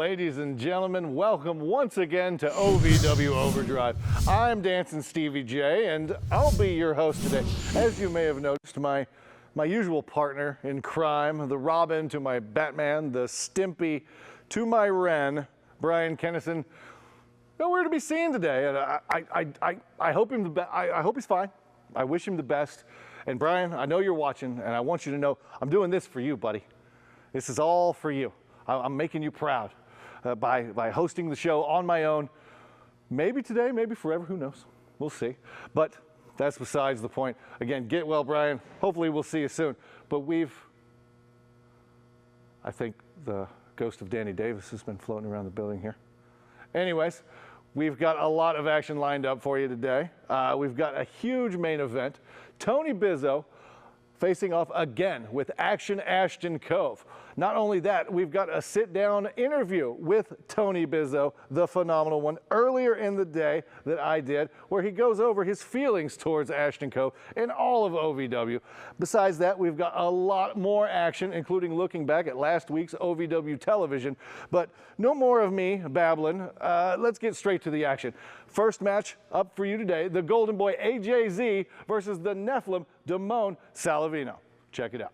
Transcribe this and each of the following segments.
Ladies and gentlemen, welcome once again to OVW Overdrive. I'm Dancing Stevie J, and I'll be your host today. As you may have noticed, my usual partner in crime, the Robin to my Batman, the Stimpy to my Wren, Bryan Kennison, nowhere to be seen today. And I hope I hope he's fine. I wish him the best. And Bryan, I know you're watching, and I want you to know I'm doing this for you, buddy. This is all for you. I'm making you proud by hosting the show on my own. Maybe today, maybe forever, who knows? We'll see. But that's besides the point. Again, get well, Bryan. Hopefully we'll see you soon. But I think the ghost of Danny Davis has been floating around the building here. Anyways, we've got a lot of action lined up for you today. We've got a huge main event. Tony Bizo facing off again with Ashton Cove. Not only that, we've got a sit-down interview with Tony Bizo, the phenomenal one, earlier in the day that I did, where he goes over his feelings towards Ashton Cove and all of OVW. Besides that, we've got a lot more action, including looking back at last week's OVW television. But no more of me babbling. Let's get straight to the action. First match up for you today, the Golden Boy AJZ versus the Nephilim Solavino. Check it out.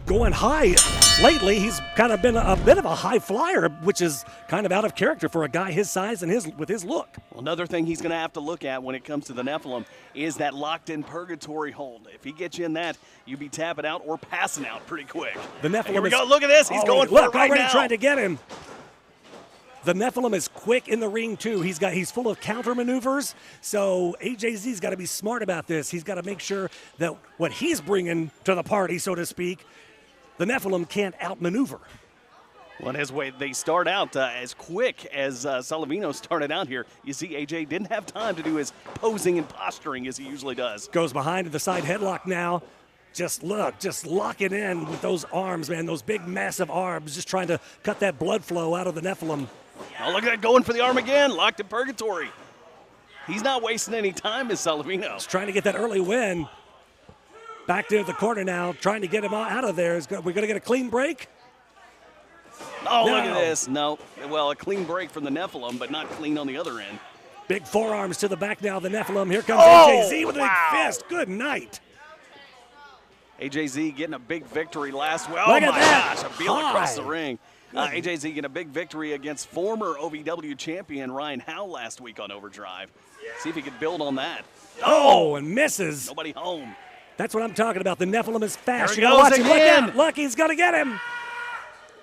Going high lately, he's kind of been a bit of a high flyer, which is kind of out of character for a guy his size and with his look. Well, another thing he's going to have to look at when it comes to the Nephilim is that locked-in purgatory hold. If he gets you in that, you'd be tapping out or passing out pretty quick. The Nephilim Here we go. Look at this. He's going for it right already now. Trying to get him. The Nephilim is quick in the ring, too. He's full of counter maneuvers, so AJZ's got to be smart about this. He's got to make sure that what he's bringing to the party, so to speak, the Nephilim can't outmaneuver. Well, as they start out as quick as Solavino started out here, you see AJ didn't have time to do his posing and posturing as he usually does. Goes behind to the side headlock now. Just locking in with those arms, man, those big, massive arms, just trying to cut that blood flow out of the Nephilim. Oh, look at that, going for the arm again, locked in purgatory. He's not wasting any time, as Solavino. He's trying to get that early win. Back to the corner now, trying to get him out of there. We're going to get a clean break? Oh, no. Look at this. No. Well, a clean break from the Nephilim, but not clean on the other end. Big forearms to the back now, the Nephilim. Here comes AJZ with a big fist. Good night. AJZ getting a big victory last week. Oh, my gosh, a heel across the ring. AJZ getting a big victory against former OVW champion Ryan Howe last week on Overdrive. See if he can build on that. Oh, and misses. Nobody home. That's what I'm talking about. The Nephilim is fast. There he goes again. Look out. Look, he's going to get him.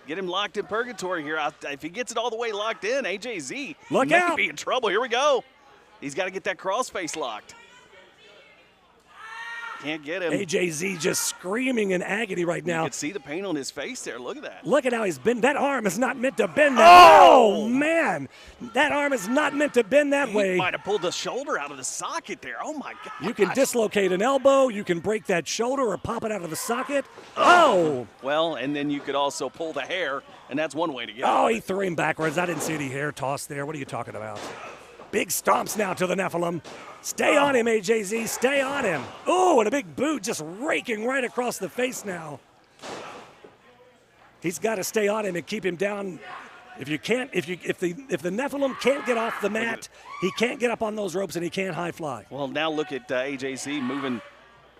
Get him locked in purgatory here. If he gets it all the way locked in, AJZ Look out. may be in trouble. Here we go. He's got to get that crossface locked. Can't get him. AJZ just screaming in agony right now. You can see the pain on his face there. Look at that. Look at how he's bent. That arm is not meant to bend that. Oh, man. That arm is not meant to bend that way. He might have pulled the shoulder out of the socket there. Oh, my God. You can dislocate an elbow. You can break that shoulder or pop it out of the socket. Oh. Well, and then you could also pull the hair, and that's one way to get it. Oh, he threw him backwards. I didn't see any hair toss there. What are you talking about? Big stomps now to the Nephilim. Stay on him, AJZ. Stay on him. Oh, and a big boot just raking right across the face now. He's got to stay on him and keep him down. If the Nephilim can't get off the mat, he can't get up on those ropes and he can't high fly. Well, now look at AJZ moving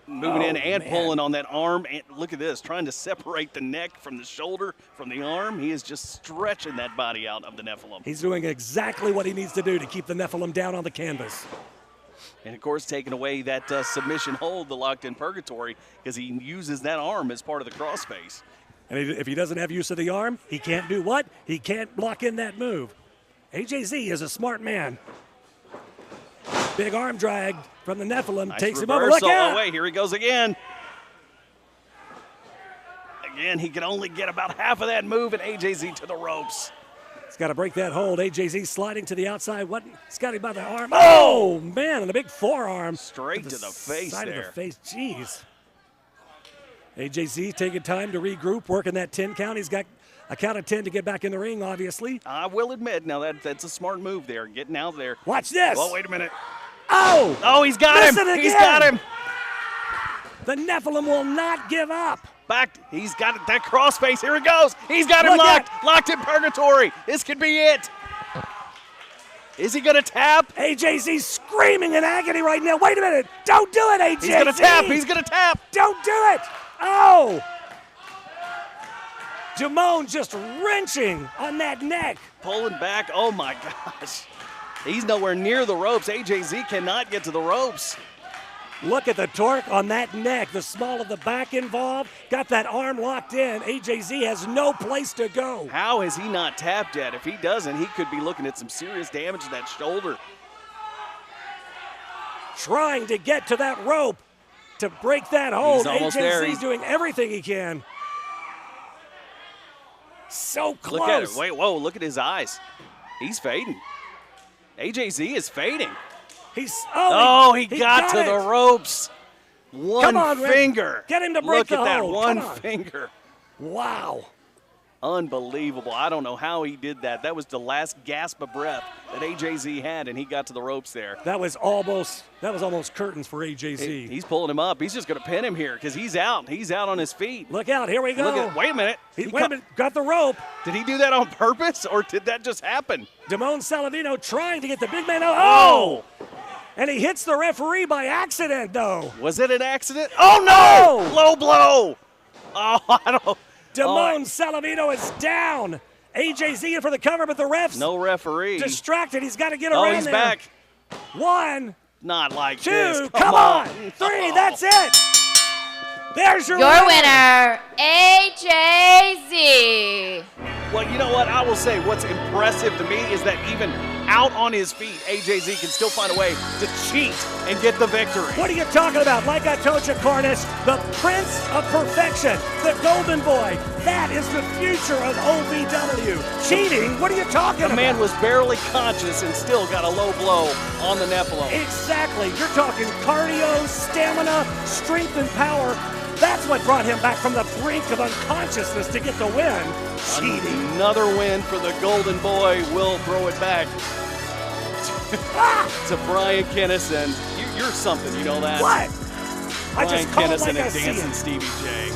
in and pulling on that arm. And look at this, trying to separate the neck from the shoulder, from the arm. He is just stretching that body out of the Nephilim. He's doing exactly what he needs to do to keep the Nephilim down on the canvas. And, of course, taking away that submission hold, the locked-in purgatory, because he uses that arm as part of the crossface. And if he doesn't have use of the arm, he can't do what? He can't block in that move. AJZ is a smart man. Big arm drag from the Nephilim. Nice takes reversal. him over. Look out! Oh, wait, here he goes again. Again, he can only get about half of that move, and AJZ to the ropes. He's got to break that hold. AJZ sliding to the outside. What? He's got him by the arm. Oh, man, and a big forearm. Straight to the face side there. Of the face. Jeez. AJZ taking time to regroup, working that 10 count. He's got a count of 10 to get back in the ring, obviously. I will admit, now that's a smart move there, getting out there. Watch this. Oh, wait a minute. Oh! Oh, he's got him. He's got him. The Nephilim will not give up. Back. He's got that cross face. Here it goes. He's got him locked in purgatory. This could be it. Is he going to tap? AJZ's screaming in agony right now. Wait a minute. Don't do it, AJZ. He's going to tap. He's going to tap. Don't do it. Oh. Damone just wrenching on that neck. Pulling back. Oh, my gosh. He's nowhere near the ropes. AJZ cannot get to the ropes. Look at the torque on that neck. The small of the back involved. Got that arm locked in. AJZ has no place to go. How has he not tapped yet? If he doesn't, he could be looking at some serious damage to that shoulder. Trying to get to that rope to break that hold. He's almost there. AJZ's doing everything he can. So close. Look at it. Wait, whoa, look at his eyes. He's fading. AJZ is fading. He got to the ropes. One finger. Rick. Get him to break the hold. Look at that one finger. Wow. Unbelievable. I don't know how he did that. That was the last gasp of breath that AJZ had, and he got to the ropes there. That was almost curtains for AJZ. He's pulling him up. He's just going to pin him here because he's out. He's out on his feet. Look out. Here we go. Wait a minute. Wait a minute. Got the rope. Did he do that on purpose, or did that just happen? Damone Solavino trying to get the big man out. Oh! And he hits the referee by accident, though. Was it an accident? Oh, no! Low blow. Oh, I don't. Damone Solavino is down. AJZ in for the cover, but the ref's no referee. Distracted. He's got to get around there. Oh, he's back. 1. Not like 2. this. Come on. 3. That's it. There's your winner, AJZ. Well, you know what? I will say what's impressive to me is that even out on his feet, AJZ can still find a way to cheat and get the victory. What are you talking about? Like I told you, Carnage, the Prince of Perfection, the Golden Boy. That is the future of OVW. Cheating? What are you talking about? The man was barely conscious and still got a low blow on the Nephilim. Exactly. You're talking cardio, stamina, strength, and power. That's what brought him back from the brink of unconsciousness to get the win. Cheating. Another win for the Golden Boy. Will throw it back to Bryan Kennison. You're something, you know that? What? Bryan I just call Kennison it like and Dancing Stevie J.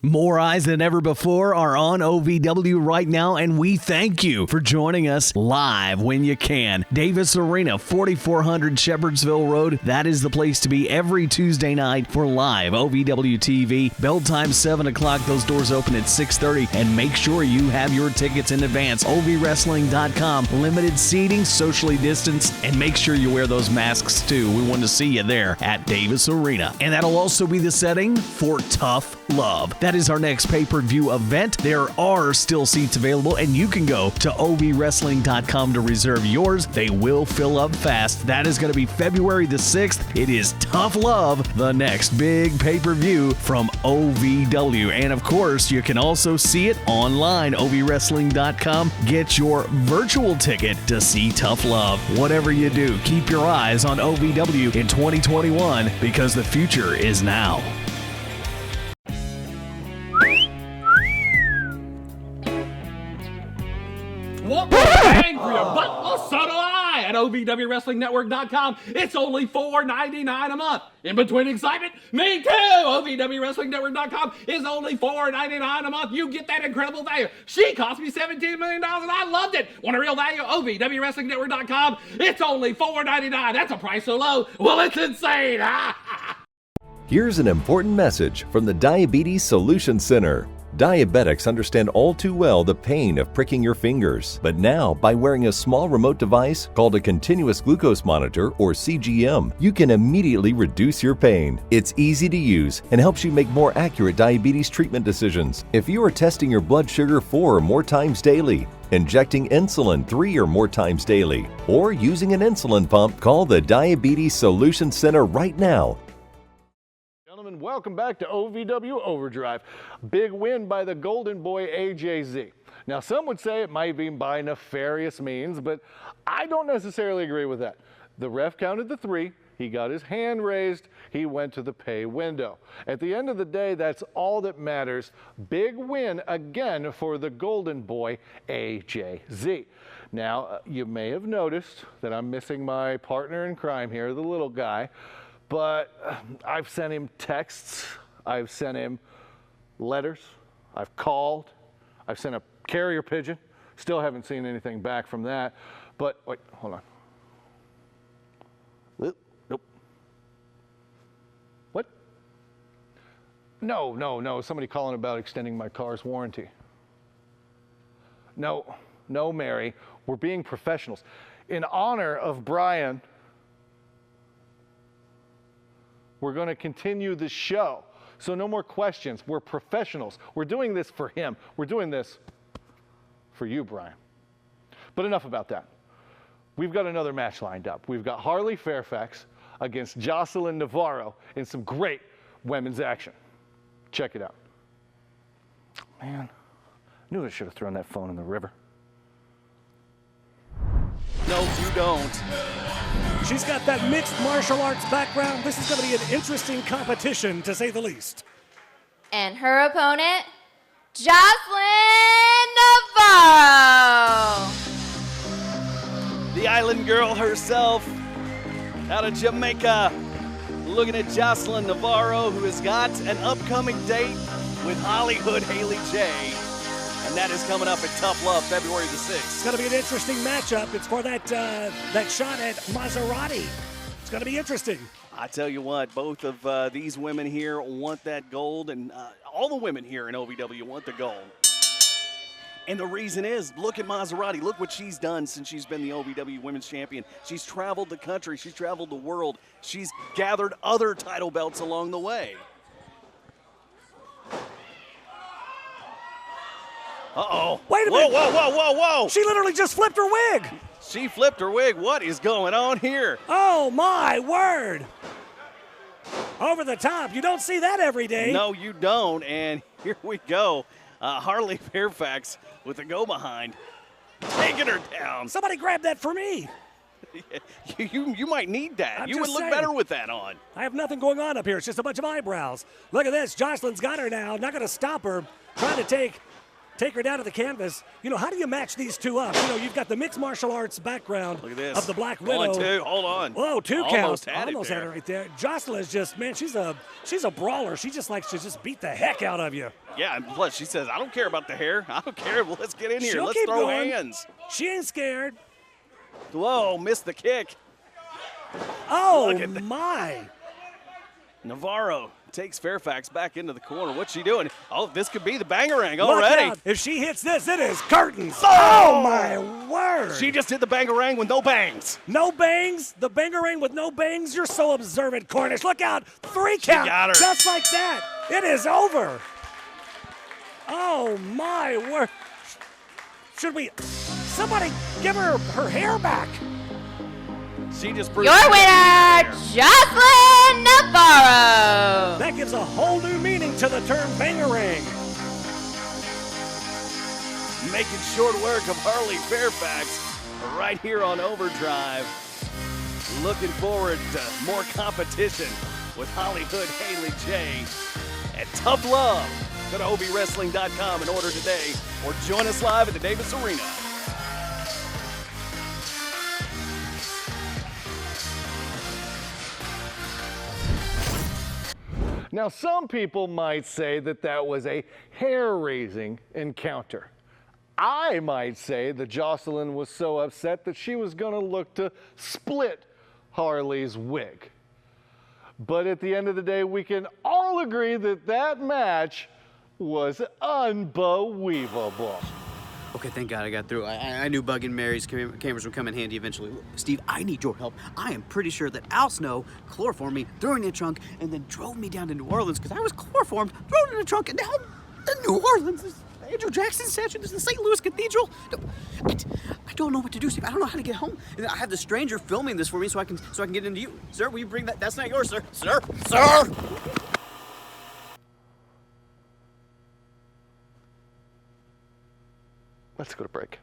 More eyes than ever before are on OVW right now, and we thank you for joining us live when you can. Davis Arena, 4400 Shepherdsville Road. That is the place to be every Tuesday night for live OVW TV. Bell time 7 o'clock. Those doors open at 6:30, and make sure you have your tickets in advance. OVWrestling.com. Limited seating, socially distanced, and make sure you wear those masks too. We want to see you there at Davis Arena. And that'll also be the setting for Tough Love. That is our next pay-per-view event. There are still seats available, and you can go to ovwrestling.com to reserve yours. They will fill up fast. That is going to be February the 6th. It is Tough Love, the next big pay-per-view from OVW. And of course, you can also see it online, ovwrestling.com. Get your virtual ticket to see Tough Love. Whatever you do, keep your eyes on OVW in 2021 because the future is now. Want more bang for your buck? Well, so do I at OVWWrestlingNetwork.com. It's only $4.99 a month. In between excitement, me too. OVWWrestlingNetwork.com is only $4.99 a month. You get that incredible value. She cost me $17 million and I loved it. Want a real value? OVWWrestlingNetwork.com. It's only $4.99. That's a price so low. Well, it's insane. Here's an important message from the Diabetes Solution Center. Diabetics understand all too well the pain of pricking your fingers, but now by wearing a small remote device called a continuous glucose monitor or CGM, you can immediately reduce your pain. It's easy to use and helps you make more accurate diabetes treatment decisions. If you are testing your blood sugar 4 or more times daily, injecting insulin 3 or more times daily, or using an insulin pump, call the Diabetes Solution Center right now. Welcome back to OVW Overdrive. Big win by the Golden Boy AJZ. Now, some would say it might be by nefarious means, but I don't necessarily agree with that. The ref counted the 3. He got his hand raised. He went to the pay window. At the end of the day, that's all that matters. Big win again for the golden boy, AJZ. Now, you may have noticed that I'm missing my partner in crime here, the little guy, but I've sent him texts. I've sent him letters. I've called. I've sent a carrier pigeon. Still haven't seen anything back from that. But wait, hold on. Nope. What? No. Somebody calling about extending my car's warranty. No, Mary. We're being professionals. In honor of Bryan, we're going to continue the show. So no more questions. We're professionals. We're doing this for him. We're doing this for you, Bryan. But enough about that. We've got another match lined up. We've got Harley Fairfax against Jocelyn Navarro in some great women's action. Check it out. Man, knew I should have thrown that phone in the river. No, you don't. She's got that mixed martial arts background. This is going to be an interesting competition, to say the least. And her opponent, Jocelyn Navarro. The island girl herself, out of Jamaica, looking at Jocelyn Navarro, who has got an upcoming date with Hollyhood Haley J. And that is coming up at Tough Love, February the 6th. It's going to be an interesting matchup. It's for that shot at Maserati. It's going to be interesting. I tell you what, both of these women here want that gold, and all the women here in OVW want the gold. And the reason is, look at Maserati. Look what she's done since she's been the OVW Women's Champion. She's traveled the country. She's traveled the world. She's gathered other title belts along the way. Uh-oh. Wait a minute. Whoa. She literally just flipped her wig. She flipped her wig. What is going on here? Oh, my word. Over the top. You don't see that every day. No, you don't. And here we go. Harley Fairfax with the go behind, taking her down. Somebody grab that for me. You might need that. You would look saying. better with that on. I have nothing going on up here. It's just a bunch of eyebrows. Look at this. Jocelyn's got her now. Not going to stop her. Trying to take her down to the canvas. You know, how do you match these two up? You know, you've got the mixed martial arts background Look at this. of the Black Widow. 1, 2, hold on. Whoa, two Almost counts. had it Almost there. had it right there. Jocelyn's just, man, she's a brawler. She just likes to just beat the heck out of you. Yeah, and plus she says, I don't care about the hair. I don't care. Let's get in here. She'll Let's keep throw going. hands. She ain't scared. Whoa, missed the kick. Oh, Look at that. my. Navarro takes Fairfax back into the corner. What's she doing? Oh, this could be the bangerang Look already. out. If she hits this, it is curtains. Oh, my word. She just did the bangerang with no bangs. No bangs? The bangerang with no bangs? You're so observant, Cornish. Look out. 3 count. got her. Just like that. It is over. Oh, my word. Should we... Somebody give her hair back. She just proved Your winner, Jocelyn Navarro. That gives a whole new meaning to the term bangerang. making short work of Harley Fairfax right here on Overdrive. Looking forward to more competition with Hollyhood Haley J at Tough Love. Go to obwrestling.com and order today, or join us live at the Davis Arena. Now, some people might say that that was a hair-raising encounter. I might say that Jocelyn was so upset that she was going to look to split Harley's wig. But at the end of the day, we can all agree that that match was unbelievable. Okay, thank God I got through. I knew Bug and Mary's cameras would come in handy eventually. Steve, I need your help. I am pretty sure that Al Snow chloroformed me, threw it in a trunk, and then drove me down to New Orleans because I was chloroformed, thrown in a trunk, and now in New Orleans. There's Andrew Jackson statue. There's the St. Louis Cathedral. I don't know what to do, Steve. I don't know how to get home. And I have the stranger filming this for me so I can get into you. Sir, will you bring that? That's not yours, sir. Sir! Let's go to break.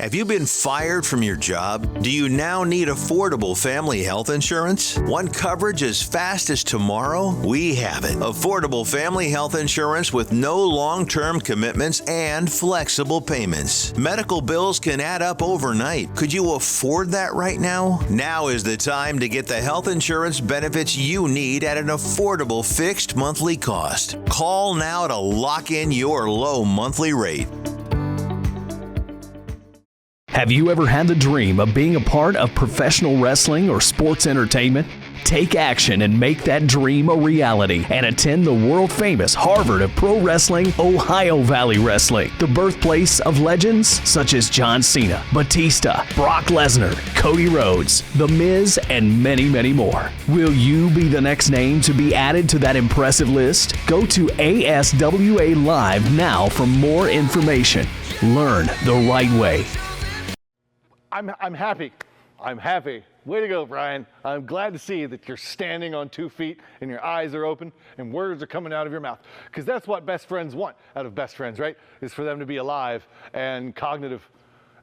Have you been fired from your job? Do you now need affordable family health insurance? Want coverage as fast as tomorrow? We have it. Affordable family health insurance with no long-term commitments and flexible payments. Medical bills can add up overnight. Could you afford that right now? Now is the time to get the health insurance benefits you need at an affordable fixed monthly cost. Call now to lock in your low monthly rate. Have you ever had the dream of being a part of professional wrestling or sports entertainment? Take action and make that dream a reality and attend the world-famous Harvard of Pro Wrestling, Ohio Valley Wrestling, the birthplace of legends such as John Cena, Batista, Brock Lesnar, Cody Rhodes, The Miz, and many, many more. Will you be the next name to be added to that impressive list? Go to ASWA Live now for more information. Learn the right way. I'm happy. I'm happy. Way to go, Bryan. I'm glad to see that you're standing on 2 feet and your eyes are open and words are coming out of your mouth. Because that's what best friends want out of best friends, right? Is for them to be alive and cognitive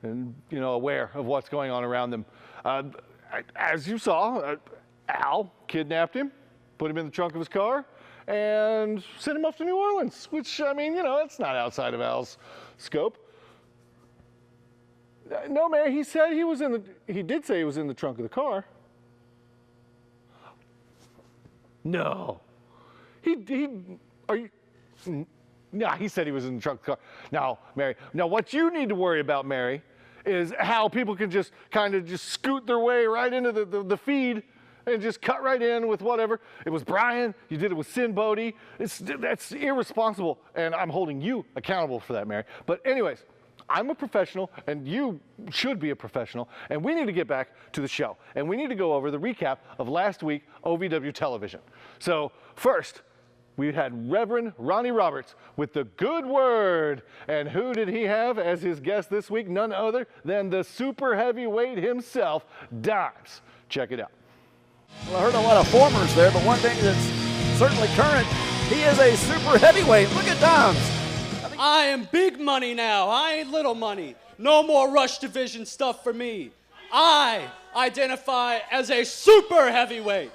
and, aware of what's going on around them. As you saw, Al kidnapped him, put him in the trunk of his car, and sent him off to New Orleans, which, it's not outside of Al's scope. No, man, he said he did say he was in the trunk of the car. No. He said he was in the trunk of the car. Now, Mary, what you need to worry about, Mary, is how people can just kind of just scoot their way right into the feed and just cut right in with whatever. It was Bryan, you did it with Sin Bodie. That's irresponsible, and I'm holding you accountable for that, Mary. But anyways, I'm a professional, and you should be a professional, and we need to get back to the show. And we need to go over the recap of last week OVW television. So first, we had Reverend Ronnie Roberts with the good word. And who did he have as his guest this week? None other than the super heavyweight himself, Dimes. Check it out. Well, I heard a lot of formers there, but one thing that's certainly current, he is a super heavyweight. Look at Dimes. I am big money now. I ain't little money. No more Rush Division stuff for me. I identify as a super heavyweight.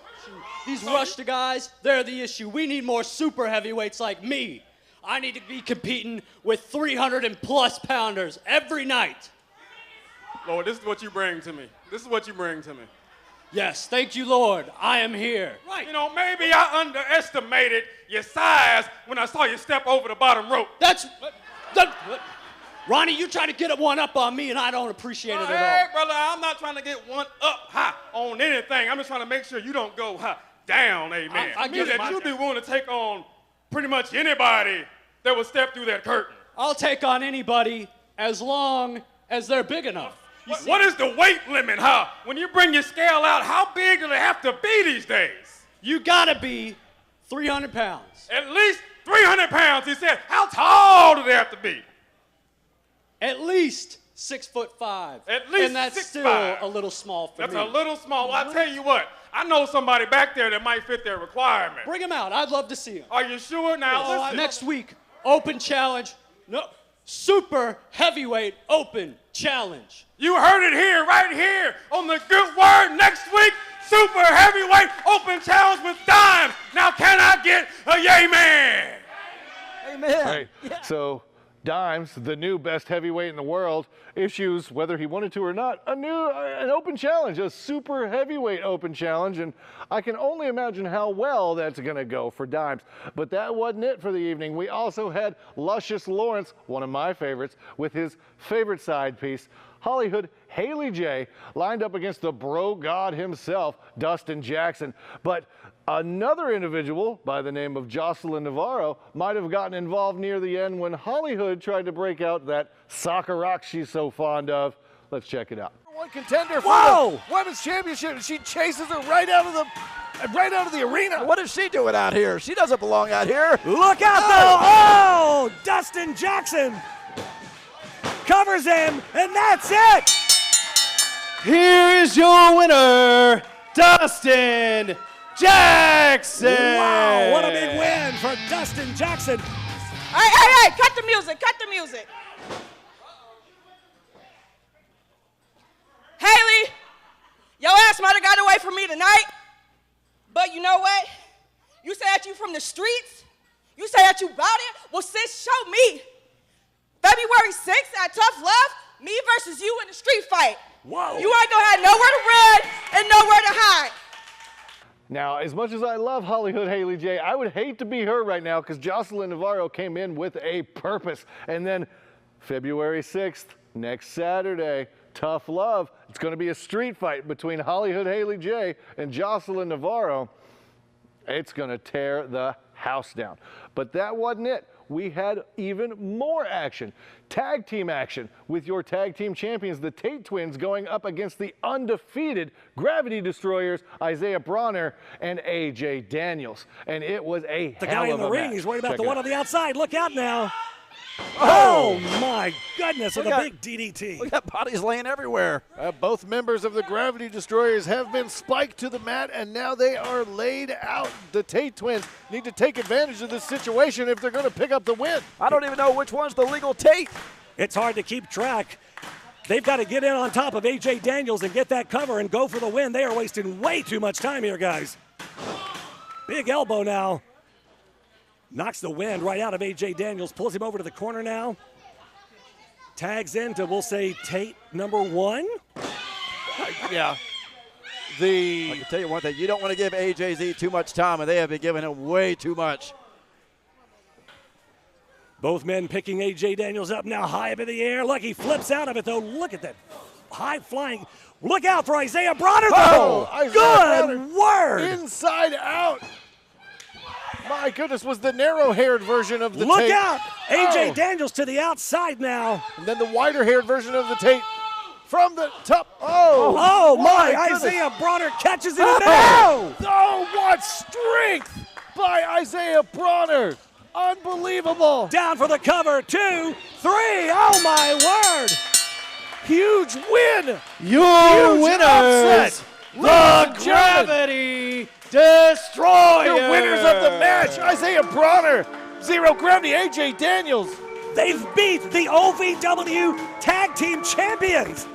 These Rush guys, they're the issue. We need more super heavyweights like me. I need to be competing with 300+ pounders every night. Lord, this is what you bring to me. This is what you bring to me. Yes, thank you, Lord. I am here. Right. Maybe I underestimated your size when I saw you step over the bottom rope. Ronnie, you try to get one up on me, and I don't appreciate it at all. Hey, brother, I'm not trying to get one up on anything. I'm just trying to make sure you don't go down, amen. I mean that you'll be willing to take on pretty much anybody that will step through that curtain. I'll take on anybody as long as they're big enough. What is the weight limit, When you bring your scale out, how big do they have to be these days? You gotta be 300 pounds. At least 300 pounds, he said. How tall do they have to be? At least 6'5". At least and that's 6'5". still a little small for me. That's a little small. Well, I tell you what, I know somebody back there that might fit their requirement. Bring him out. I'd love to see him. Are you sure? Now, listen. Next week, open challenge. No, super heavyweight open challenge. You heard it here, right here, on the good word. Next week, super heavyweight open challenge with Dimes. Now, can I get a yay man? Amen. All right, so Dimes, the new best heavyweight in the world, issues, whether he wanted to or not, an open challenge, a super heavyweight open challenge, and I can only imagine how well that's going to go for Dimes. But that wasn't it for the evening. We also had Luscious Lawrence, one of my favorites, with his favorite side piece, Hollyhood Haley J, lined up against the bro god himself, Dustin Jackson. But another individual by the name of Jocelyn Navarro might have gotten involved near the end when Hollyhood tried to break out that soccer rock she's so fond of. Let's check it out. One contender for the women's championship, and she chases her right out of the arena. What is she doing out here? She doesn't belong out here. Look out, though! Oh, Dustin Jackson covers him, and that's it! Here is your winner, Dustin Jackson! Wow, what a big win for Dustin Jackson. Hey, cut the music, cut the music. away from me tonight. But you know what? You say that you from the streets? You say that you about it? Well, sis, show me. February 6th at Tough Love, me versus you in a street fight. Whoa. You ain't gonna have nowhere to run and nowhere to hide. Now, as much as I love Hollyhood Haley J, I would hate to be her right now because Jocelyn Navarro came in with a purpose. And then February 6th, next Saturday, Tough Love. It's going to be a street fight between Hollyhood Haley J and Jocelyn Navarro. It's going to tear the house down. But that wasn't it. We had even more action. Tag team action with your tag team champions, the Tate Twins, going up against the undefeated Gravity Destroyers, Isaiah Bronner and AJ Daniels. And it was a the hell guy of in the a ring, match. he's worried about Check the it one out. on the outside. Look out now. Oh my goodness, with a big DDT. We got bodies laying everywhere. Both members of the Gravity Destroyers have been spiked to the mat, and now they are laid out. The Tate Twins need to take advantage of this situation if they're going to pick up the win. I don't even know which one's the legal Tate. It's hard to keep track. They've got to get in on top of AJ Daniels and get that cover and go for the win. They are wasting way too much time here, guys. Big elbow now. Knocks the wind right out of AJ Daniels, pulls him over to the corner now. Tags into, we'll say, Tate number 1. Yeah. I can tell you one thing, you don't want to give AJZ too much time, and they have been giving him way too much. Both men picking AJ Daniels up now high up in the air. Look, he flips out of it, though. Look at that high flying. Look out for Isaiah Bronner, though. Good word. Inside out. My goodness, was the narrow-haired version of the Look Tate. out. AJ Daniels to the outside now. And then the wider-haired version of the Tate from the top. Oh, Oh, my. goodness. Isaiah Bronner catches it in there. Oh, what strength by Isaiah Bronner. Unbelievable. Down for the cover. 2, 3. Oh, my word. Huge win. Your Huge winners, upset. the Gravity Destroyers. Your winners of the match, Isaiah Bronner, Zero Gravity, AJ Daniels. They've beat the OVW Tag Team Champions.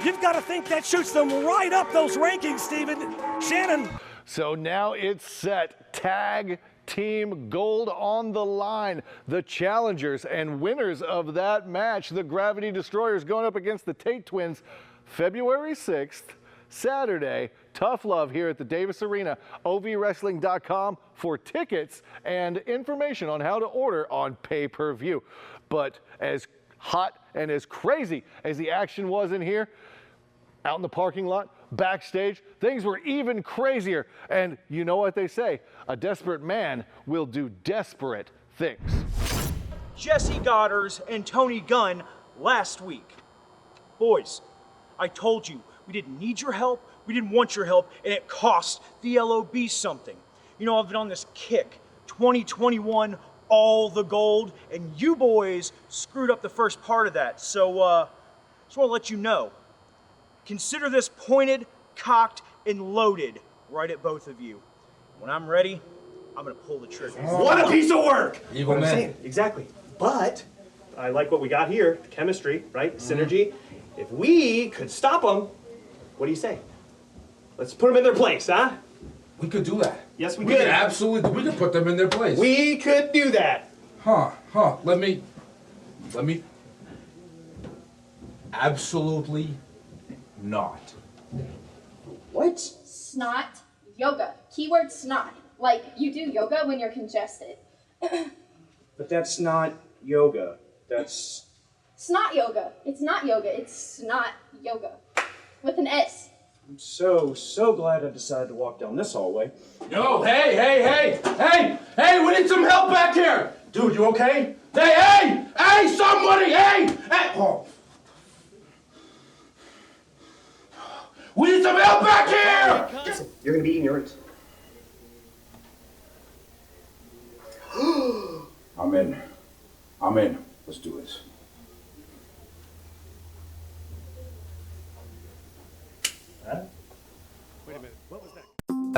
You've got to think that shoots them right up those rankings, Steven. Shannon. So now it's set. Tag Team Gold on the line. The challengers and winners of that match, the Gravity Destroyers, going up against the Tate Twins, February 6th, Saturday. Tough Love here at the Davis Arena. OVWrestling.com for tickets and information on how to order on pay-per-view. But as hot and as crazy as the action was in here, out in the parking lot, backstage, things were even crazier. And you know what they say, a desperate man will do desperate things. Jesse Goddard and Tony Gunn last week. Boys, I told you, we didn't need your help, we didn't want your help, and it cost the LOB something. You know, I've been on this kick, 2021, all the gold, and you boys screwed up the first part of that. So, just want to let you know, consider this pointed, cocked, and loaded right at both of you. When I'm ready, I'm gonna pull the trigger. What a piece of work! Evil man. Saying, exactly. But I like what we got here, the chemistry, right? Synergy. If we could stop them, what do you say? Let's put them in their place, huh? We could do that. Yes, we could. could. Absolutely, we could put them in their place. We could do that. Let me. Absolutely not. What? Snot yoga. Keyword snot. Like you do yoga when you're congested. But that's not yoga. That's... Snot yoga. It's not yoga. It's snot yoga. With an S. I'm so glad I decided to walk down this hallway. Yo, hey, we need some help back here. Dude, you okay? Hey, somebody, hey! Oh. We need some help back here! Listen, you're gonna be eating your roots. I'm in. Let's do this. Wait a minute. What was that?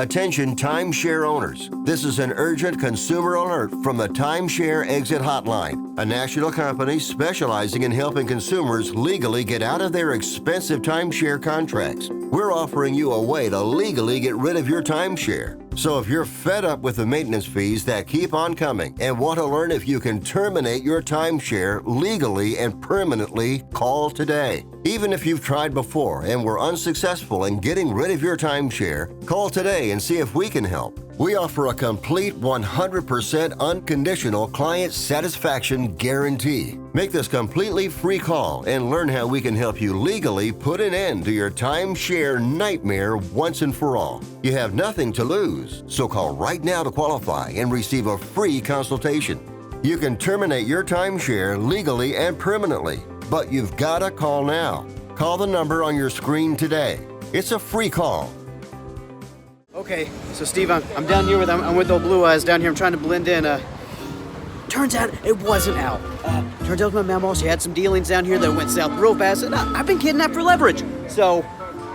Attention timeshare owners. This is an urgent consumer alert from the Timeshare Exit Hotline, a national company specializing in helping consumers legally get out of their expensive timeshare contracts. we're offering you a way to legally get rid of your timeshare. So if you're fed up with the maintenance fees that keep on coming and want to learn if you can terminate your timeshare legally and permanently, call today. Even if you've tried before and were unsuccessful in getting rid of your timeshare, call today and see if we can help. We offer a complete 100% unconditional client satisfaction guarantee. Make this completely free call and learn how we can help you legally put an end to your timeshare nightmare once and for all. You have nothing to lose, so call right now to qualify and receive a free consultation. You can terminate your timeshare legally and permanently, but you've got to call now. Call the number on your screen today. It's a free call. Okay, so Steve, I'm down here I'm with old Blue Eyes down here. I'm trying to blend in. Turns out it wasn't Al. Turns out my mama, she had some dealings down here that went south real fast, and I've been kidnapped for leverage. So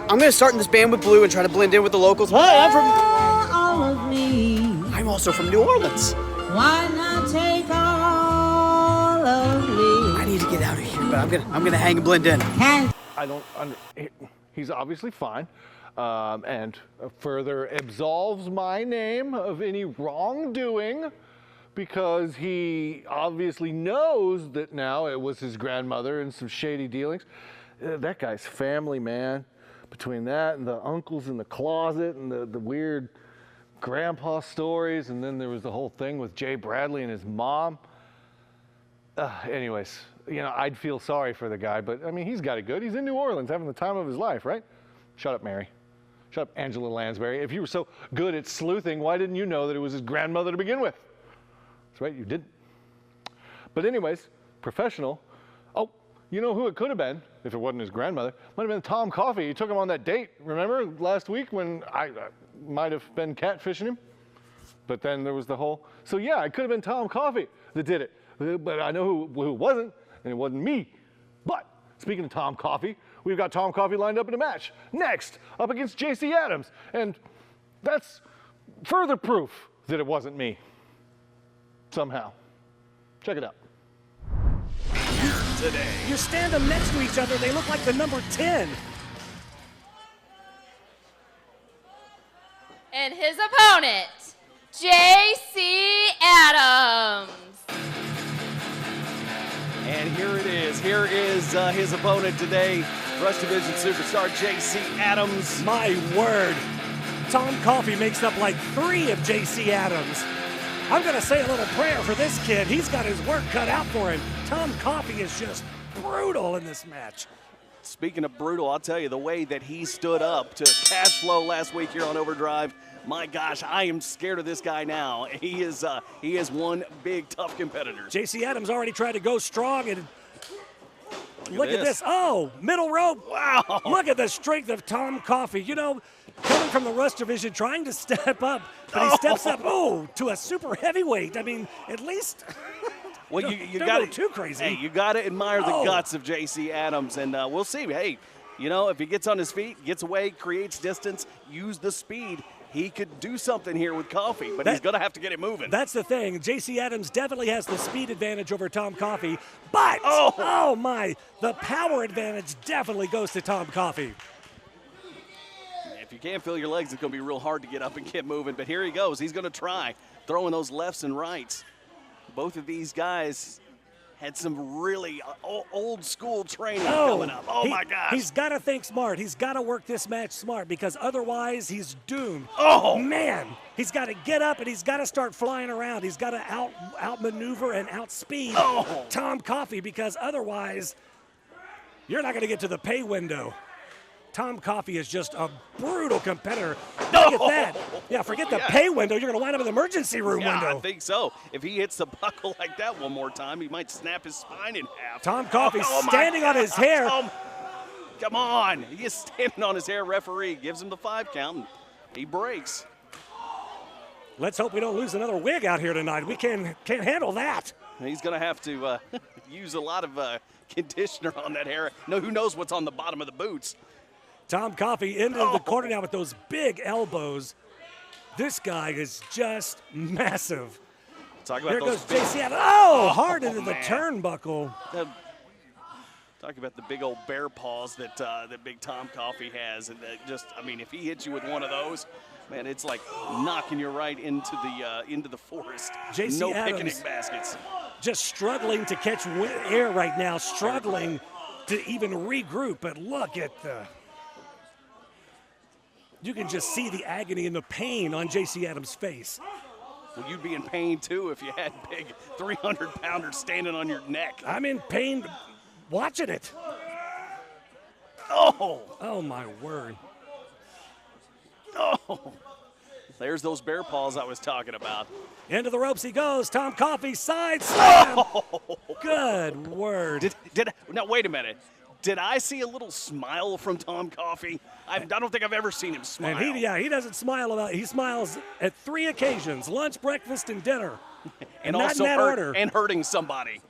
I'm gonna start in this band with Blue and try to blend in with the locals. Hi, I'm from all of me. I'm also from New Orleans. Why not take all of me? I need to get out of here, but I'm gonna hang and blend in. He's obviously fine. And further absolves my name of any wrongdoing because he obviously knows that now it was his grandmother and some shady dealings. That guy's family, man. Between that and the uncles in the closet and the weird grandpa stories, and then there was the whole thing with Jay Bradley and his mom. Anyways, you know, I'd feel sorry for the guy, but I mean, he's got it good. He's in New Orleans having the time of his life, right? Shut up, Mary. Shut up, Angela Lansbury. If you were so good at sleuthing, why didn't you know that it was his grandmother to begin with? That's right, you didn't. But anyways, professional. Oh, you know who it could have been if it wasn't his grandmother? Might have been Tom Coffey. He took him on that date, remember, last week when I might have been catfishing him? But then there was the whole, so yeah, it could have been Tom Coffey that did it. But I know who it wasn't, and it wasn't me. But speaking of Tom Coffey, we've got Tom Coffey lined up in a match next up against JC Adams. And that's further proof that it wasn't me. Somehow. Check it out. Today. You stand them next to each other, they look like the number 10. And his opponent, JC Adams. And here it is. Here is his opponent today, Rush Division superstar JC Adams. My word. Tom Coffey makes up like 3 of JC Adams. I'm going to say a little prayer for this kid. He's got his work cut out for him. Tom Coffey is just brutal in this match. Speaking of brutal, I'll tell you, the way that he stood up to Cash Flow last week here on Overdrive, my gosh, I am scared of this guy now. He is one big, tough competitor. JC Adams already tried to go strong, and look at this. Oh, middle rope. Wow. Look at the strength of Tom Coffey. You know, coming from the Rush Division, trying to step up, but he steps up, to a super heavyweight. I mean, at least... Well, you don't got go too crazy. Hey, you got to admire the guts of JC Adams, and we'll see. Hey, you know, if he gets on his feet, gets away, creates distance, use the speed, he could do something here with Coffey, but he's going to have to get it moving. That's the thing. JC Adams definitely has the speed advantage over Tom Coffey, but, oh my, the power advantage definitely goes to Tom Coffey. If you can't feel your legs, it's going to be real hard to get up and get moving, but here he goes. He's going to try throwing those lefts and rights. Both of these guys had some really old school training coming up. Oh, my gosh. He's got to think smart. He's got to work this match smart because otherwise he's doomed. Oh, man. He's got to get up and he's got to start flying around. He's got to outmaneuver and outspeed Tom Coffey because otherwise you're not going to get to the pay window. Tom Coffey is just a brutal competitor. Look at that. Yeah, forget the pay window. You're going to wind up in the emergency room window. I think so. If he hits the buckle like that one more time, he might snap his spine in half. Tom Coffey standing on his hair. Come on. He is standing on his hair. Referee gives him the 5 count, and he breaks. Let's hope we don't lose another wig out here tonight. We can't handle that. He's going to have to use a lot of conditioner on that hair. No, who knows what's on the bottom of the boots. Tom Coffey into the corner now with those big elbows. This guy is just massive. Talk about Here those goes JC Adams. Hard into the turnbuckle. Talk about the big old bear paws that that big Tom Coffey has, and I mean, if he hits you with one of those, man, it's like knocking you right into the forest. JC no Adams picnic baskets. Just struggling to catch air right now, struggling to even regroup. But look at you can just see the agony and the pain on JC Adams' face. Well, you'd be in pain too if you had big 300-pounder standing on your neck. I'm in pain watching it. Oh my word. Oh, there's those bear paws I was talking about. Into the ropes he goes. Tom Coffey side slam. Good word. Now wait a minute. Did I see a little smile from Tom Coffey? I don't think I've ever seen him smile. And he doesn't smile about. He smiles at 3 occasions: lunch, breakfast, and dinner. and not also in that order. And hurting somebody.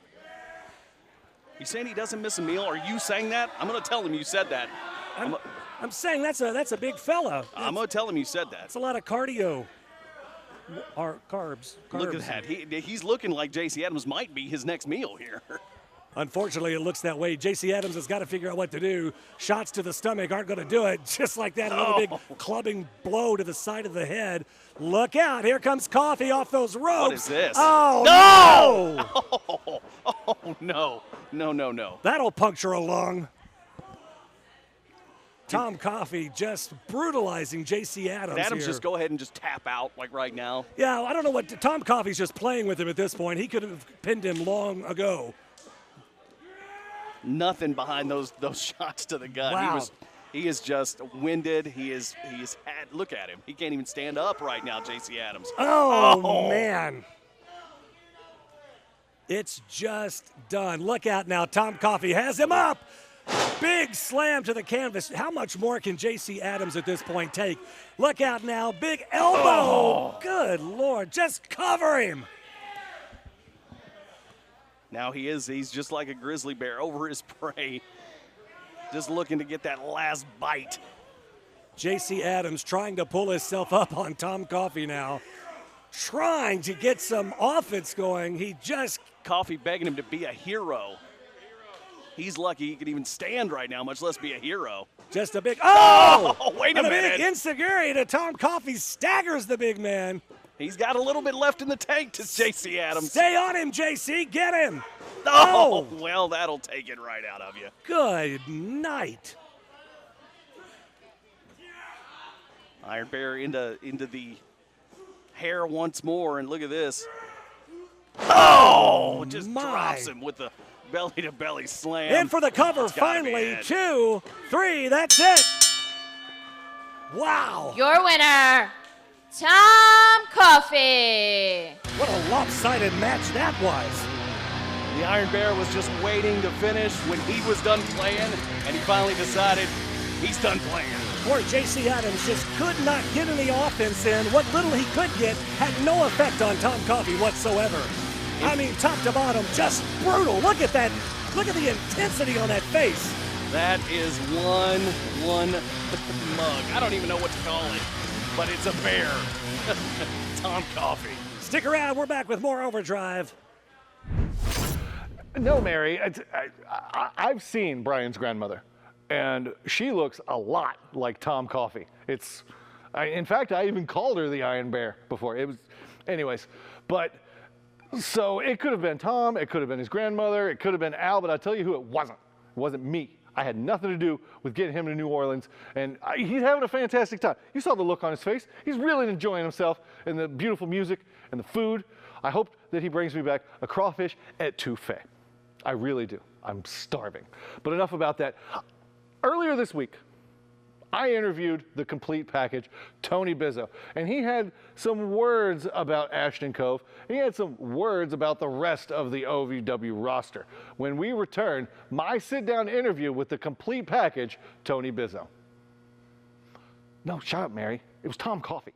You saying he doesn't miss a meal? Are you saying that? I'm going to tell him you said that. I'm saying that's a big fella. I'm going to tell him you said that. It's a lot of cardio. Or carbs. Look at that. He's looking like J.C. Adams might be his next meal here. Unfortunately, it looks that way. J.C. Adams has got to figure out what to do. Shots to the stomach aren't going to do it. Just like that, another big clubbing blow to the side of the head. Look out. Here comes Coffey off those ropes. What is this? Oh, no! Oh, no. No. That'll puncture a lung. Tom Coffey just brutalizing J.C. Adams. Did Adams here. just go ahead and just tap out like right now? Yeah, I don't know what Tom Coffey's just playing with him at this point. He could have pinned him long ago. Nothing behind those shots to the gut. Wow. He is just winded. He is look at him. He can't even stand up right now, J.C. Adams. Oh, man. It's just done. Look out now. Tom Coffey has him up. Big slam to the canvas. How much more can J.C. Adams at this point take? Look out now. Big elbow. Good Lord. Just cover him. Now he's just like a grizzly bear over his prey. Just looking to get that last bite. J.C. Adams trying to pull himself up on Tom Coffey now. Trying to get some offense going. Coffey begging him to be a hero. He's lucky he could even stand right now, much less be a hero. Just a big, oh! Wait a minute. Big enziguri to Tom Coffey staggers the big man. He's got a little bit left in the tank to J.C. Adams. Stay on him, J.C. Get him. Oh, well, that'll take it right out of you. Good night. Iron Bear into the hair once more, and look at this. Oh, just drops him with the belly-to-belly slam. In for the cover, finally. 2, 3, that's it. Wow. Your winner, Tom Coffey. What a lopsided match that was. The Iron Bear was just waiting to finish when he was done playing, and he finally decided he's done playing. Poor J.C. Adams just could not get any offense in. What little he could get had no effect on Tom Coffey whatsoever. I mean, top to bottom, just brutal. Look at that. Look at the intensity on that face. That is one mug. I don't even know what to call it, but it's a bear. Tom Coffey. Stick around. We're back with more Overdrive. No, Mary, I've seen Bryan's grandmother, and she looks a lot like Tom Coffey. In fact, I even called her the Iron Bear before. Anyways, but so it could have been Tom, it could have been his grandmother, it could have been Al, but I'll tell you who it wasn't. It wasn't me. I had nothing to do with getting him to New Orleans, and he's having a fantastic time. You saw the look on his face. He's really enjoying himself and the beautiful music and the food. I hope that he brings me back a crawfish et touffee. I really do. I'm starving. But enough about that. Earlier this week, I interviewed the complete package, Tony Bizo, and he had some words about Ashton Cove. He had some words about the rest of the OVW roster. When we return, my sit-down interview with the complete package, Tony Bizo. No, shut up, Mary. It was Tom Coffey.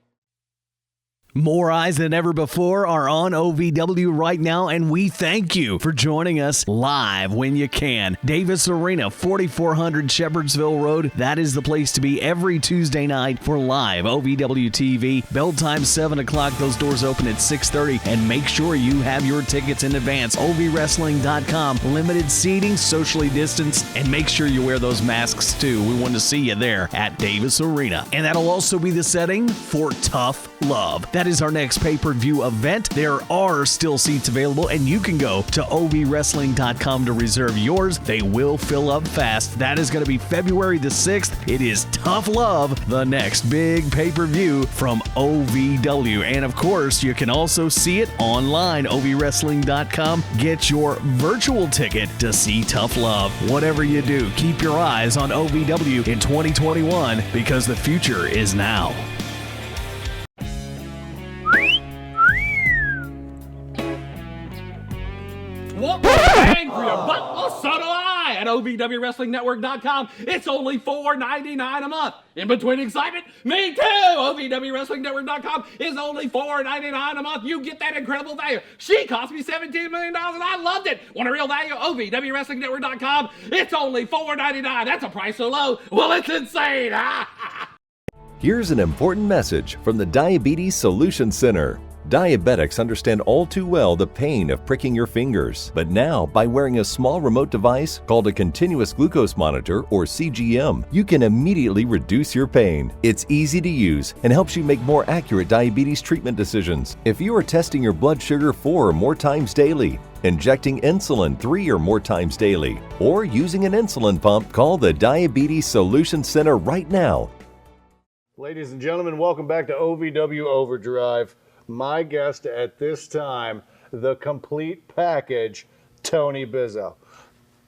More eyes than ever before are on OVW right now, and we thank you for joining us live when you can. Davis Arena, 4400 Shepherdsville Road. That is the place to be every Tuesday night for live OVW TV. Bell time 7 o'clock. Those doors open at 6:30, and make sure you have your tickets in advance. OVWrestling.com. Limited seating, socially distanced, and make sure you wear those masks too. We want to see you there at Davis Arena. And that'll also be the setting for Tough Love. That is our next pay-per-view event. There are still seats available, and you can go to ovwrestling.com to reserve yours. They will fill up fast. That is going to be February the 6th. It is Tough Love, the next big pay-per-view from OVW. And of course, you can also see it online, ovwrestling.com. Get your virtual ticket to see Tough Love. Whatever you do, keep your eyes on OVW in 2021 because the future is now. Want more bang for your buck? Well, so do I at OVWWrestlingNetwork.com. It's only $4.99 a month. In between excitement, me too. OVWWrestlingNetwork.com is only $4.99 a month. You get that incredible value. She cost me $17 million and I loved it. Want a real value? OVWWrestlingNetwork.com. It's only $4.99. That's a price so low. Well, it's insane. Here's an important message from the Diabetes Solution Center. Diabetics understand all too well the pain of pricking your fingers, but now by wearing a small remote device called a continuous glucose monitor or CGM, you can immediately reduce your pain. It's easy to use and helps you make more accurate diabetes treatment decisions. If you are testing your blood sugar 4 or more times daily, injecting insulin 3 or more times daily, or using an insulin pump, call the Diabetes Solution Center right now. Ladies and gentlemen, welcome back to OVW Overdrive. My guest at this time, the complete package, Tony Bizo.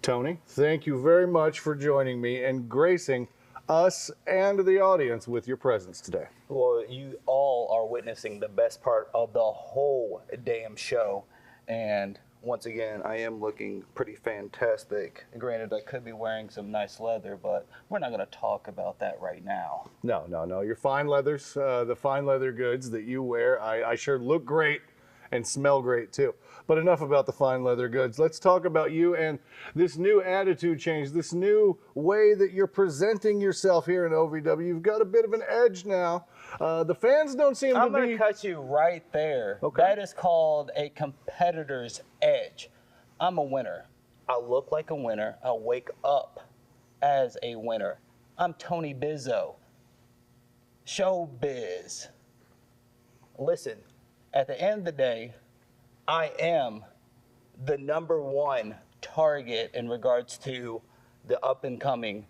Tony, thank you very much for joining me and gracing us and the audience with your presence today. Well, you all are witnessing the best part of the whole damn show. And once again, I am looking pretty fantastic. Granted, I could be wearing some nice leather, but we're not going to talk about that right now. No. Your fine leathers, the fine leather goods that you wear, I sure look great and smell great too. But enough about the fine leather goods. Let's talk about you and this new attitude change, this new way that you're presenting yourself here in OVW. You've got a bit of an edge now. The fans don't seem to be... I'm going to cut you right there. Okay. That is called a competitor's edge. I'm a winner. I look like a winner. I wake up as a winner. I'm Tony Bizo. Showbiz. Listen, at the end of the day, I am the #1 target in regards to the up and coming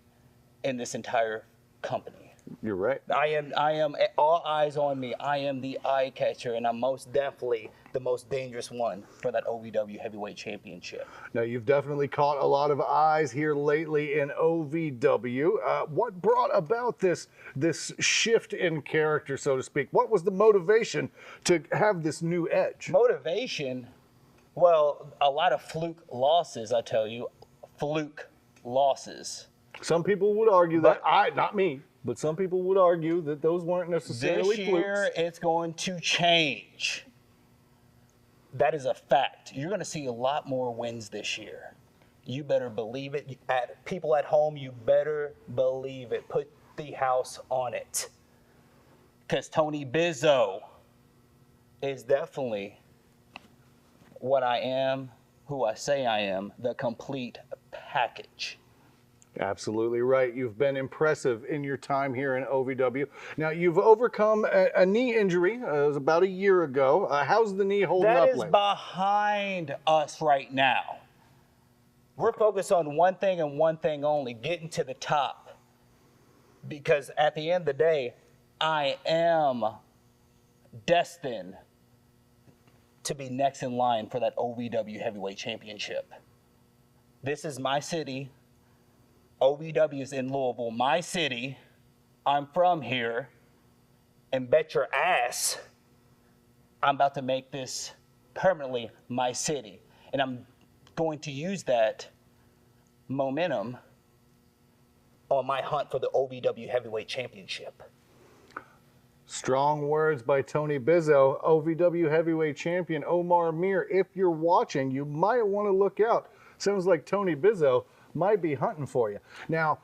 in this entire company. You're right. I am all eyes on me. I am the eye catcher, and I'm most definitely the most dangerous one for that OVW Heavyweight Championship. Now, you've definitely caught a lot of eyes here lately in OVW. What brought about this shift in character, so to speak? What was the motivation to have this new edge? Motivation? Well, a lot of fluke losses, I tell you. Fluke losses. Some people would argue that, not me, but some people would argue that those weren't necessarily this year, flukes. It's going to change. That is a fact. You're going to see a lot more wins this year. You better believe it. People at home, you better believe it. Put the house on it. Because Tony Bizo is definitely what I am, who I say I am, the complete package. Absolutely right. You've been impressive in your time here in OVW. Now, you've overcome a knee injury. It was about a year ago. How's the knee holding up lately? That is behind us right now. We're focused on one thing and one thing only, getting to the top. Because at the end of the day, I am destined to be next in line for that OVW Heavyweight Championship. This is my city. OVW is in Louisville, my city. I'm from here. And bet your ass I'm about to make this permanently my city. And I'm going to use that momentum on my hunt for the OVW Heavyweight Championship. Strong words by Tony Bizo, OVW heavyweight champion Omar Mir. If you're watching, you might want to look out. Sounds like Tony Bizo might be hunting for you. Now,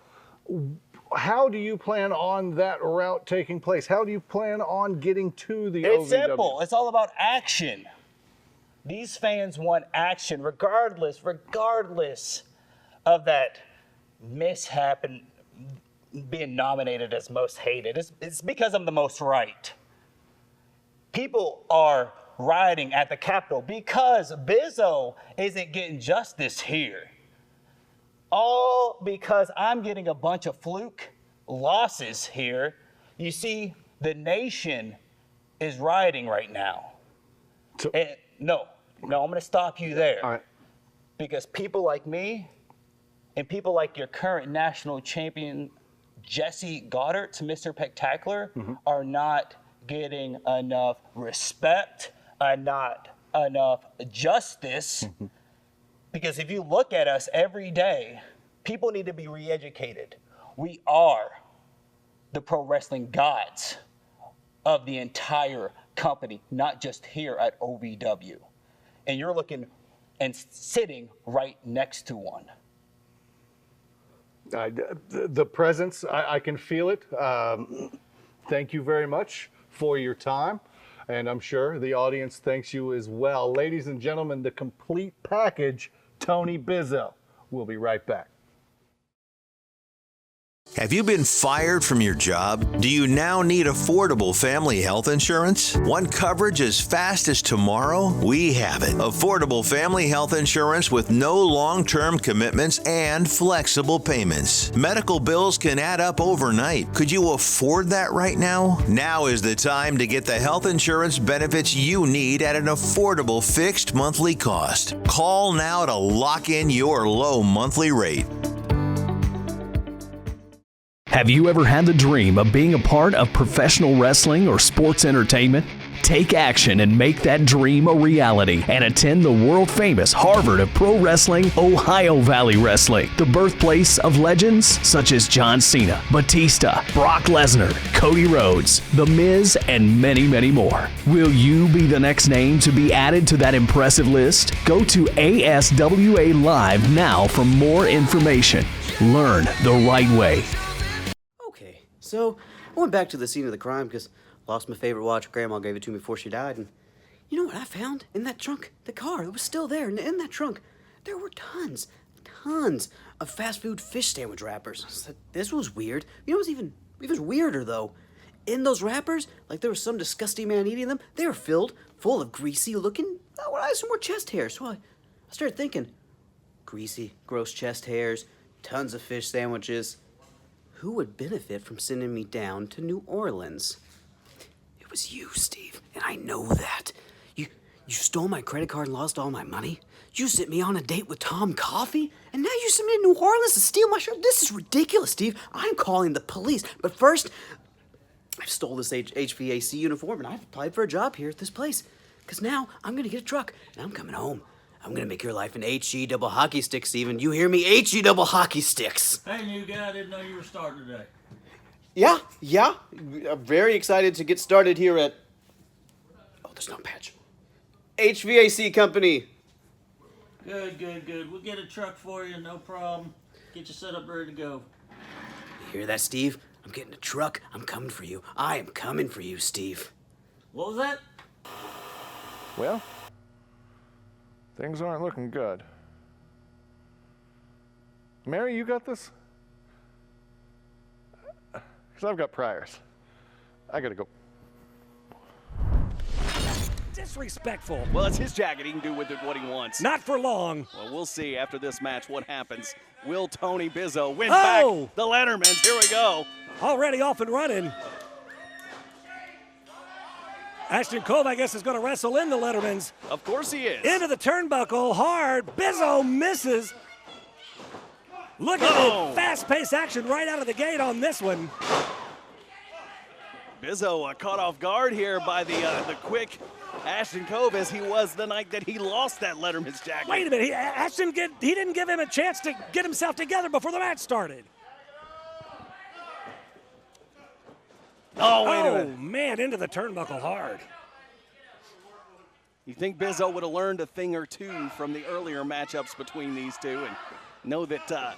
how do you plan on that route taking place? How do you plan on getting to the OVW? It's simple. It's all about action. These fans want action regardless of that mishap and being nominated as most hated. It's because I'm the most right. People are rioting at the Capitol because Bizzo isn't getting justice here. All because I'm getting a bunch of fluke losses here. You see, the nation is rioting right now. No, I'm going to stop you there. All right. Because people like me and people like your current national champion, Jesse Goddard, Mr. Spectacular, are not getting enough respect and not enough justice. Because if you look at us every day, people need to be re-educated. We are the pro wrestling gods of the entire company, not just here at OVW. And you're looking and sitting right next to one. The presence, I can feel it. Thank you very much for your time. And I'm sure the audience thanks you as well. Ladies and gentlemen, the complete package, Tony Bizo. We'll be right back. Have you been fired from your job? Do you now need affordable family health insurance? Want coverage as fast as tomorrow? We have it. Affordable family health insurance with no long-term commitments and flexible payments. Medical bills can add up overnight. Could you afford that right now? Now is the time to get the health insurance benefits you need at an affordable fixed monthly cost. Call now to lock in your low monthly rate. Have you ever had the dream of being a part of professional wrestling or sports entertainment? Take action and make that dream a reality and attend the world-famous Harvard of Pro Wrestling, Ohio Valley Wrestling, the birthplace of legends such as John Cena, Batista, Brock Lesnar, Cody Rhodes, The Miz, and many, many more. Will you be the next name to be added to that impressive list? Go to ASWA Live now for more information. Learn the right way. So I went back to the scene of the crime because I lost my favorite watch. Grandma gave it to me before she died. And you know what I found in that trunk? The car, it was still there. And in that trunk, there were tons of fast food fish sandwich wrappers. I said, this was weird. You know what's even weirder, though? In those wrappers, like there was some disgusting man eating them, they were full of greasy looking, what I assume were chest hairs. So I started thinking, greasy, gross chest hairs, tons of fish sandwiches. Who would benefit from sending me down to New Orleans? It was you, Steve, and I know that. You stole my credit card and lost all my money. You sent me on a date with Tom Coffey, and now you sent me to New Orleans to steal my shirt. This is ridiculous, Steve. I'm calling the police. But first, I've stole this HVAC uniform, and I've applied for a job here at this place. Because now I'm going to get a truck, and I'm coming home. I'm going to make your life an HE double hockey stick, Steven. You hear me? HE double hockey sticks. Hey, new guy, I didn't know you were starting today. Yeah. I'm very excited to get started here at... Oh, there's no patch. HVAC Company. Good. We'll get a truck for you, no problem. Get you set up ready to go. You hear that, Steve? I'm getting a truck. I'm coming for you. I am coming for you, Steve. What was that? Well, things aren't looking good. Mary, you got this? Because I've got priors. I gotta go. Disrespectful. Well, it's his jacket. He can do with it what he wants. Not for long. Well, we'll see after this match what happens. Will Tony Bizo win back the Lettermans? Here we go. Already off and running. Ashton Cove, I guess, is going to wrestle in the Lettermans. Of course he is. Into the turnbuckle, hard. Bizzo misses. Look at the fast-paced action right out of the gate on this one. Bizzo caught off guard here by the quick Ashton Cove, as he was the night that he lost that Letterman's jacket. Wait a minute, he didn't give him a chance to get himself together before the match started. Oh, wait a minute. Man, into the turnbuckle hard. You think Bizzo would have learned a thing or two from the earlier matchups between these two and know that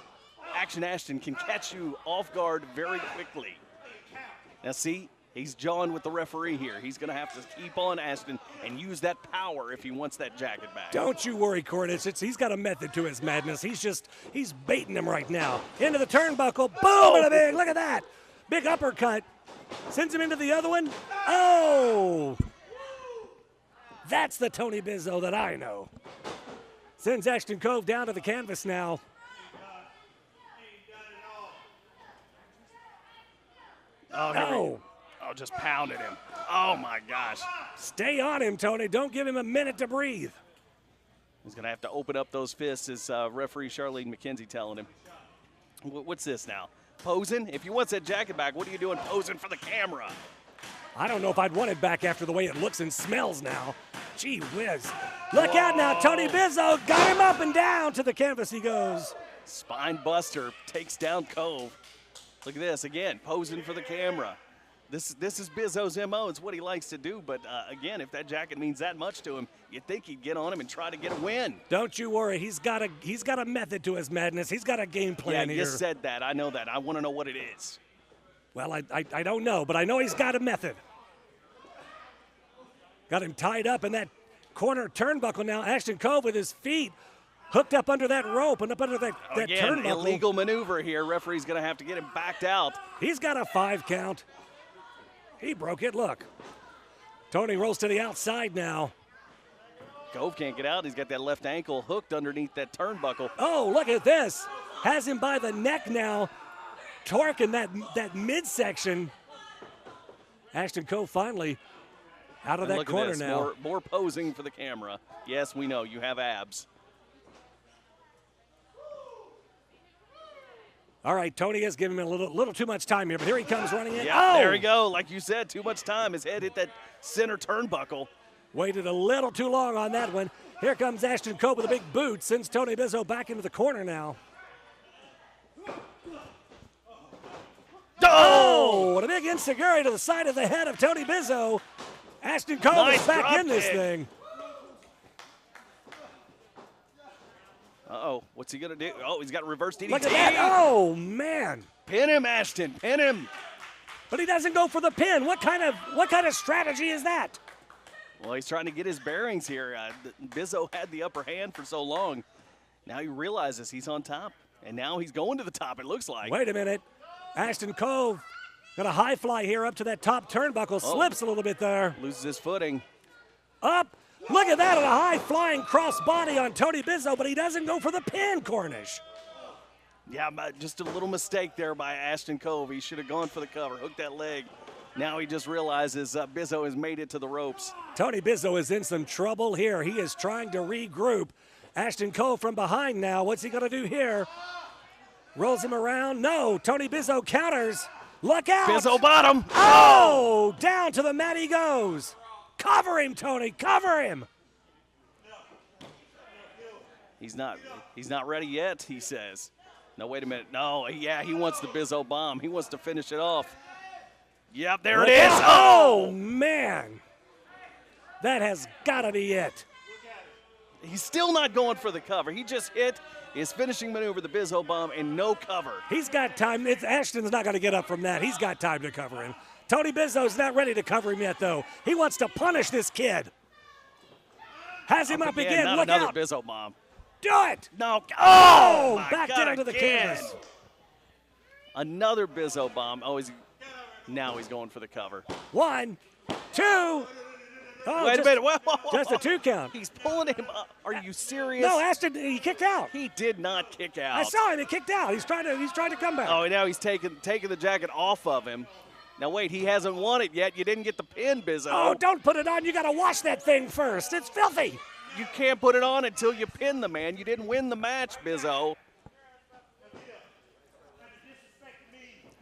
Action Ashton can catch you off guard very quickly. Now see, he's jawing with the referee here. He's going to have to keep on Ashton and use that power if he wants that jacket back. Don't you worry, Cornish. He's got a method to his madness. He's baiting him right now. Into the turnbuckle. Boom! And a big, look at that. Big uppercut. Sends him into the other one. Oh! That's the Tony Bizo that I know. Sends Ashton Cove down to the canvas now. Oh, no. Oh, just pounded him. Oh, my gosh. Stay on him, Tony. Don't give him a minute to breathe. He's going to have to open up those fists, as referee Charlene McKenzie telling him. What's this now? Posing? If he wants that jacket back, what are you doing posing for the camera? I don't know if I'd want it back after the way it looks and smells now. Gee whiz. Look out now, Tony Bizo got him up and down. To the canvas he goes. Spine buster takes down Cove. Look at this, again, posing for the camera. This is Bizzo's MO. It's what he likes to do, but again, if that jacket means that much to him, you'd think he'd get on him and try to get a win. Don't you worry. He's got a method to his madness. He's got a game plan here. Yeah, you said that. I know that. I want to know what it is. Well, I don't know, but I know he's got a method. Got him tied up in that corner turnbuckle now. Ashton Cove with his feet hooked up under that rope and up under that turnbuckle. Illegal maneuver here. Referee's going to have to get him backed out. He's got a 5 count. He broke it. Look. Tony rolls to the outside now. Cove can't get out. He's got that left ankle hooked underneath that turnbuckle. Oh, look at this. Has him by the neck now. Torquing that midsection. Ashton Cove finally out of that corner now. More posing for the camera. Yes, we know you have abs. All right, Tony is giving him a little too much time here, but here he comes running in. Yeah, there we go. Like you said, too much time. His head hit that center turnbuckle. Waited a little too long on that one. Here comes Ashton Cove with a big boot. Sends Tony Bizo back into the corner now. Oh, and a big enziguri to the side of the head of Tony Bizo. Ashton Cove is back in this thing. Uh-oh, what's he going to do? Oh, he's got a reverse DDT. Look at that. Oh, man. Pin him, Ashton, pin him. But he doesn't go for the pin. What kind of strategy is that? Well, he's trying to get his bearings here. Bizzo had the upper hand for so long. Now he realizes he's on top, and now he's going to the top, it looks like. Wait a minute. Ashton Cove got a high fly here up to that top turnbuckle. Slips a little bit there. Loses his footing. Up. Look at that, a high flying cross body on Tony Bizo, but he doesn't go for the pin, Cornish. Yeah, just a little mistake there by Ashton Cove. He should have gone for the cover, hooked that leg. Now he just realizes Bizzo has made it to the ropes. Tony Bizo is in some trouble here. He is trying to regroup. Ashton Cove from behind now. What's he going to do here? Rolls him around. No, Tony Bizo counters. Look out. Bizzo bottom. Oh, down to the mat he goes. Cover him, Tony, cover him. He's not ready yet, he says. No, wait a minute. No, yeah, he wants the Bizzo bomb. He wants to finish it off. Yep, there it is. Oh, man. That has got to be it. He's still not going for the cover. He just hit his finishing maneuver, the Bizzo bomb, and no cover. He's got time. Ashton's not going to get up from that. He's got time to cover him. Tony Bizzo's not ready to cover him yet, though. He wants to punish this kid. Has him up again. Look another out. Bizzo bomb. Do it. No. Oh, my back God, down to the again. canvas. Another Bizzo bomb. Oh, now he's going for the cover. 1, 2. Oh, wait a minute. Whoa. Just a 2 count. He's pulling him up. Are you serious? No, Ashton, he kicked out. He did not kick out. I saw him. He kicked out. He's trying to come back. Oh, now he's taking the jacket off of him. Now, wait, he hasn't won it yet. You didn't get the pin, Bizzo. Oh, don't put it on. You got to wash that thing first. It's filthy. You can't put it on until you pin the man. You didn't win the match, Bizzo.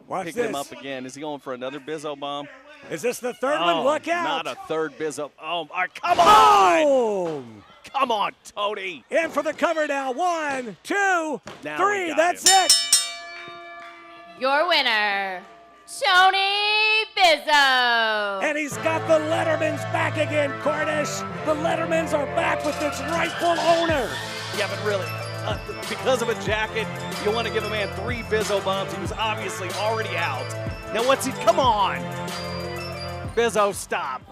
Watch Picked this. him up again. Is he going for another Bizzo bomb? Is this the third one? Look out. Not a third Bizzo. Oh, all right, come on. Boom. Come on, Tony. In for the cover now. 1, 2, Now 3. we got That's him. it. Your winner, Tony Bizo. And he's got the Lettermans back again, Cornish. The Lettermans are back with its rightful owner. Yeah, but really, because of a jacket, you want to give a man 3 Bizzo bumps. He was obviously already out. Now what's he, come on. Bizzo, stop.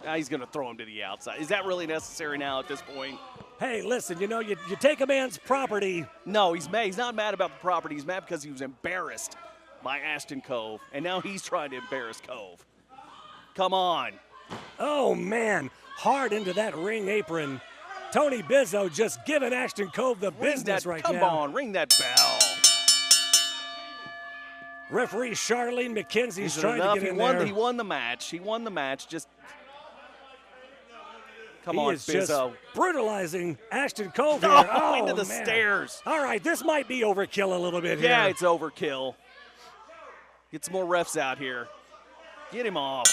Now he's going to throw him to the outside. Is that really necessary now at this point? Hey, listen, you know, you take a man's property. No, he's mad. He's not mad about the property. He's mad because he was embarrassed by Ashton Cove, and now he's trying to embarrass Cove. Come on. Oh, man. Hard into that ring apron. Tony Bizo just giving Ashton Cove the business right now. Come on, ring that bell. Referee Charlene McKenzie's trying to get in there. He won the match. He won the match. Just come on, Bizzo. He is just brutalizing Ashton Cove here. Oh, into the stairs. All right, this might be overkill a little bit here. Yeah, it's overkill. Get some more refs out here. Get him off.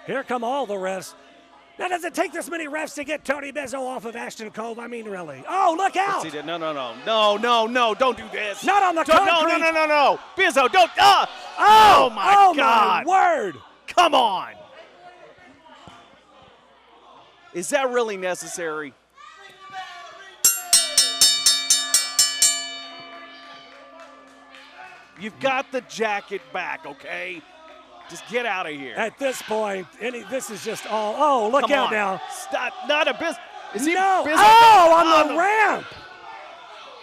Here come all the refs. Now, does it take this many refs to get Tony Bizo off of Ashton Cove? I mean, really. Oh, look out. No, don't do this. Not on the concrete. No. Bizzo, don't. Oh, my God. My word. Come on. Is that really necessary? You've got the jacket back, okay? Just get out of here. At this point, this is just all. Oh, look out now. Stop. Not a Bizzo. Is he no. Bizzo? Oh, on the ramp.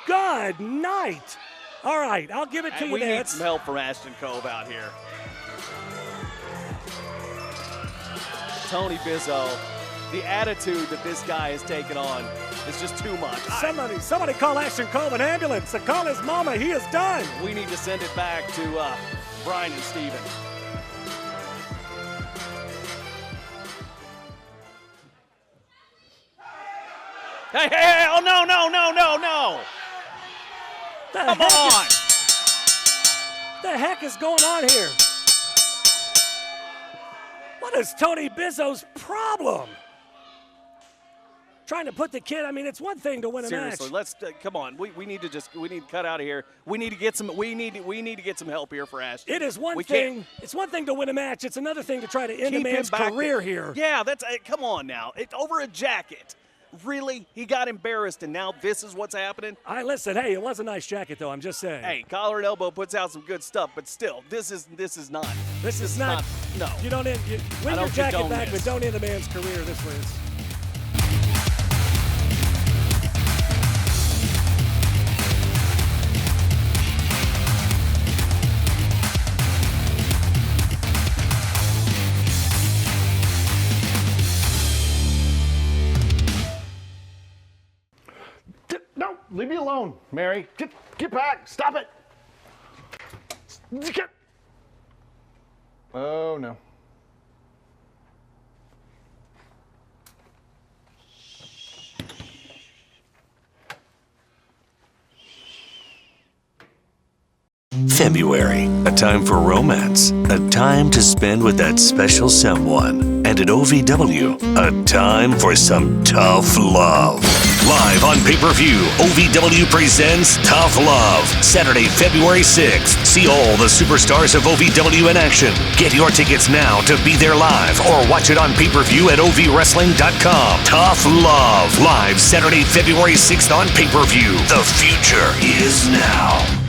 Good night. All right, I'll give it to you. We need some help from Ashton Cove out here. Tony Bizo, the attitude that this guy has taken on is just too much. Somebody call Ashton Cove an ambulance and call his mama. He is done. We need to send it back to Bryan and Steven. Hey, oh, no. Come on. The heck is going on here? What is Tony Bizo's problem? Trying to put the kid, I mean, it's one thing to win a match. Seriously, let's come on. We need to cut out of here. We need to get some help here for Ashton. It is one thing. It's one thing to win a match. It's another thing to try to end a man's career here. Yeah, that's come on now. It's over a jacket. Really? He got embarrassed, and now this is what's happening? Listen, hey, it was a nice jacket, though. I'm just saying. Hey, collar and elbow puts out some good stuff, but still, this is not. This is not. No. You don't win your jacket back, but don't end a man's career. This was. No, leave me alone, Mary. Get back. Stop it. Oh, no. February, a time for romance, a time to spend with that special someone. And at OVW, a time for some tough love. Live on pay-per-view, OVW presents Tough Love, Saturday, February 6th. See all the superstars of OVW in action. Get your tickets now to be there live or watch it on pay-per-view at ovwrestling.com. Tough Love, live Saturday, February 6th on pay-per-view. The future is now.